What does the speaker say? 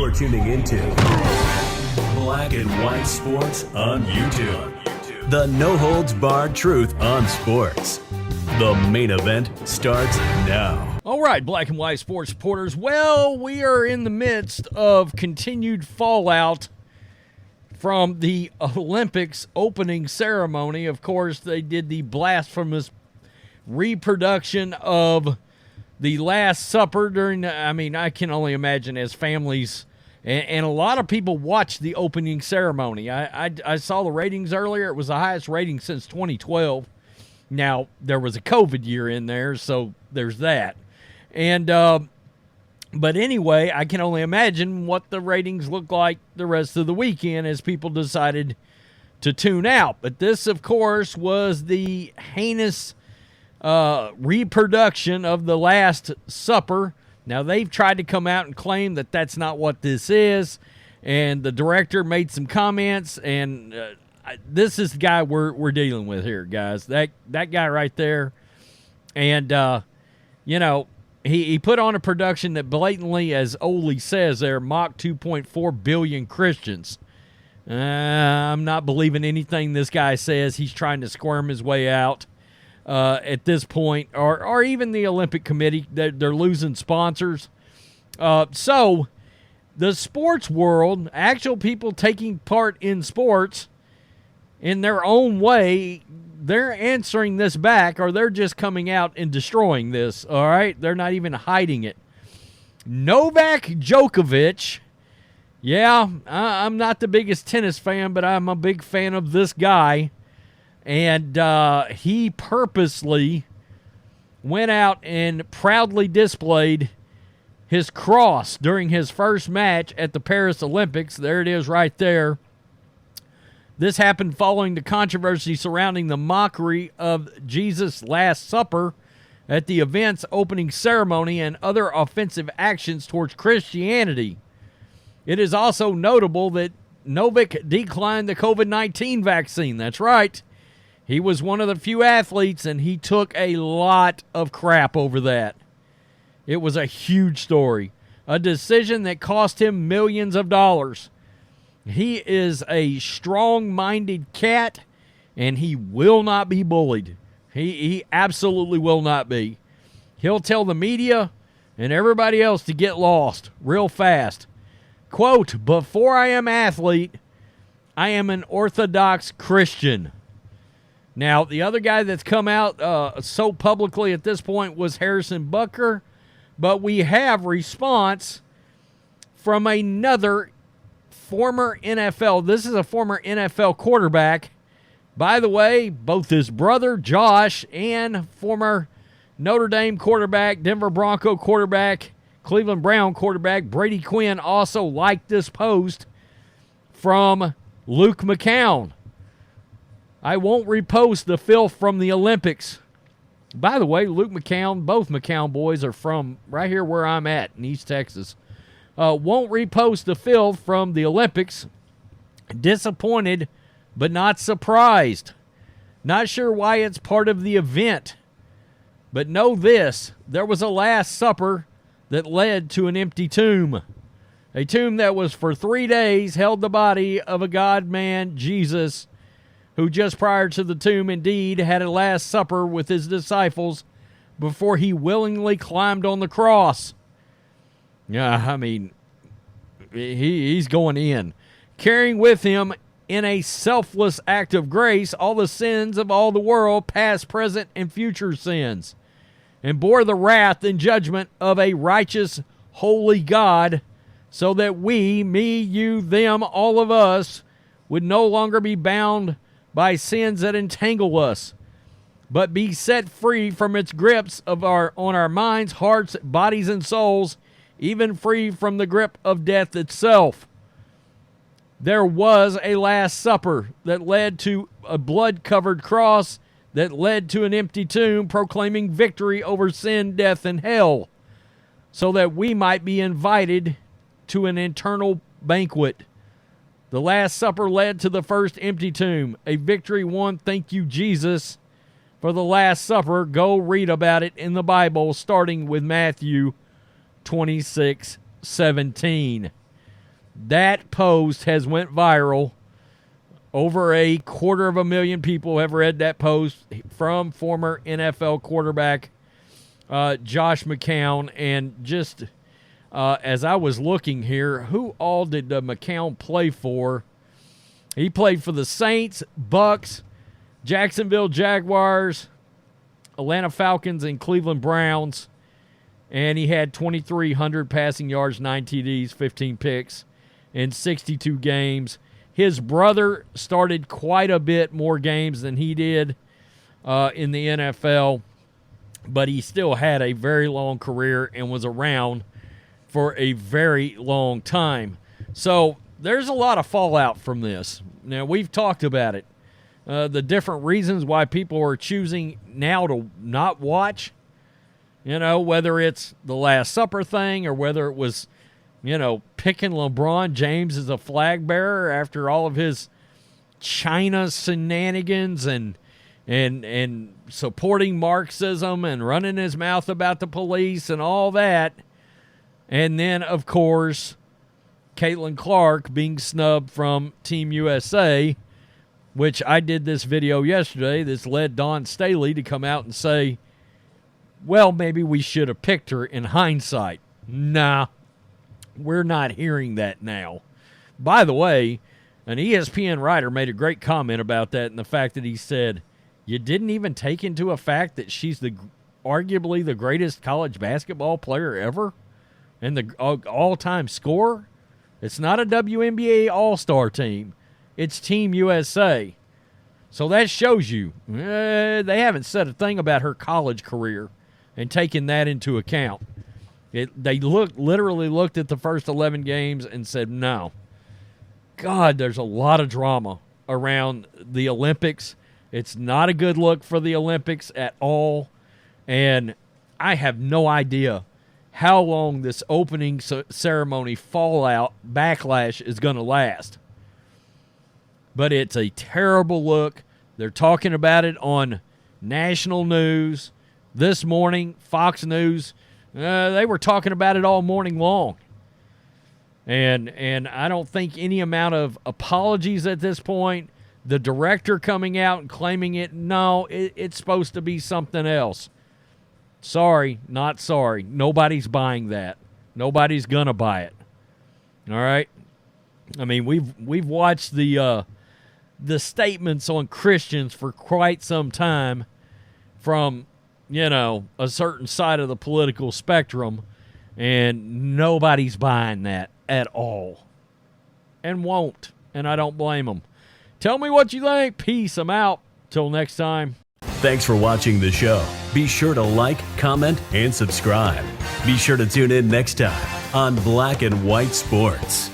You're tuning into Black and White Sports on YouTube. The no-holds-barred truth on sports. The main event starts now. All right, Black and White Sports supporters. Well, we are in the midst of continued fallout from the Olympics opening ceremony. Of course, they did the blasphemous reproduction of the Last Supper during I can only imagine as families, and a lot of people watched the opening ceremony. I saw the ratings earlier. It was the highest rating since 2012. Now, there was a COVID year in there, so there's that. And but anyway, I can only imagine what the ratings look like the rest of the weekend as people decided to tune out. But this, of course, was the heinous reproduction of the Last Supper. Now, they've tried to come out and claim that that's not what this is, and the director made some comments, and this is the guy we're dealing with here, guys. That guy right there, and he put on a production that blatantly, as Ole says there, mocked 2.4 billion Christians. I'm not believing anything this guy says. He's trying to squirm his way out at this point, or even the Olympic Committee. They're losing sponsors. So the sports world, actual people taking part in sports in their own way, they're answering this back, or they're just coming out and destroying this, all right? They're not even hiding it. Novak Djokovic, I'm not the biggest tennis fan, but I'm a big fan of this guy. And he purposely went out and proudly displayed his cross during his first match at the Paris Olympics. There it is right there. This happened following the controversy surrounding the mockery of Jesus' Last Supper at the event's opening ceremony and other offensive actions towards Christianity. It is also notable that Novak declined the COVID-19 vaccine. That's right. He was one of the few athletes, and he took a lot of crap over that. It was a huge story. A decision that cost him millions of dollars. He is a strong-minded cat, and he will not be bullied. He absolutely will not be. He'll tell the media and everybody else to get lost real fast. Quote, "Before I am athlete, I am an Orthodox Christian." Now, the other guy that's come out so publicly at this point was Harrison Butker, but we have response from another former NFL. This is a former NFL quarterback. By the way, both his brother, Josh, and former Notre Dame quarterback, Denver Bronco quarterback, Cleveland Brown quarterback, Brady Quinn also liked this post from Luke McCown. "I won't repost the filth from the Olympics." By the way, Luke McCown, both McCown boys are from right here where I'm at in East Texas. "Won't repost the filth from the Olympics. Disappointed, but not surprised. Not sure why it's part of the event. But know this, there was a Last Supper that led to an empty tomb. A tomb that was for 3 days held the body of a God-man, Jesus, who just prior to the tomb indeed had a Last Supper with his disciples before he willingly climbed on the cross." Yeah, he's going in. "Carrying with him in a selfless act of grace all the sins of all the world, past, present, and future sins, and bore the wrath and judgment of a righteous, holy God, so that we, me, you, them, all of us, would no longer be bound by sins that entangle us, but be set free from its grips on our minds, hearts, bodies, and souls, even free from the grip of death itself. There was a Last Supper that led to a blood-covered cross that led to an empty tomb proclaiming victory over sin, death, and hell, so that we might be invited to an eternal banquet. The Last Supper led to the first empty tomb, a victory won, thank you, Jesus, for the Last Supper. Go read about it in the Bible, starting with Matthew 26:17. That post has went viral. Over 250,000 people have read that post from former NFL quarterback Josh McCown. And just as I was looking here, who all did McCown play for? He played for the Saints, Bucks, Jacksonville Jaguars, Atlanta Falcons, and Cleveland Browns. And he had 2,300 passing yards, 9 TDs, 15 picks in 62 games. His brother started quite a bit more games than he did in the NFL, but he still had a very long career and was around for a very long time. So there's a lot of fallout from this. Now, we've talked about it. The different reasons why people are choosing now to not watch, whether it's the Last Supper thing or whether it was, picking LeBron James as a flag bearer after all of his China shenanigans and supporting Marxism and running his mouth about the police and all that. And then, of course, Caitlin Clark being snubbed from Team USA, which I did this video yesterday. This led Dawn Staley to come out and say, well, maybe we should have picked her in hindsight. Nah, we're not hearing that now. By the way, an ESPN writer made a great comment about that, and the fact that he said, you didn't even take into effect that she's arguably the greatest college basketball player ever and the all-time scorer. It's not a WNBA all-star team. It's Team USA. So that shows you they haven't said a thing about her college career and taken that into account. They literally looked at the first 11 games and said, no. God, there's a lot of drama around the Olympics. It's not a good look for the Olympics at all. And I have no idea how long this opening ceremony fallout backlash is going to last. But it's a terrible look. They're talking about it on national news. This morning, Fox News, they were talking about it all morning long. And I don't think any amount of apologies at this point, the director coming out and claiming it's supposed to be something else. Sorry, not sorry. Nobody's buying that. Nobody's going to buy it. All right? I mean, we've watched the statements on Christians for quite some time from, a certain side of the political spectrum, and nobody's buying that at all. And won't. And I don't blame them. Tell me what you think. Peace. I'm out. Till next time. Thanks for watching the show. Be sure to like, comment, and subscribe. Be sure to tune in next time on Black and White Sports.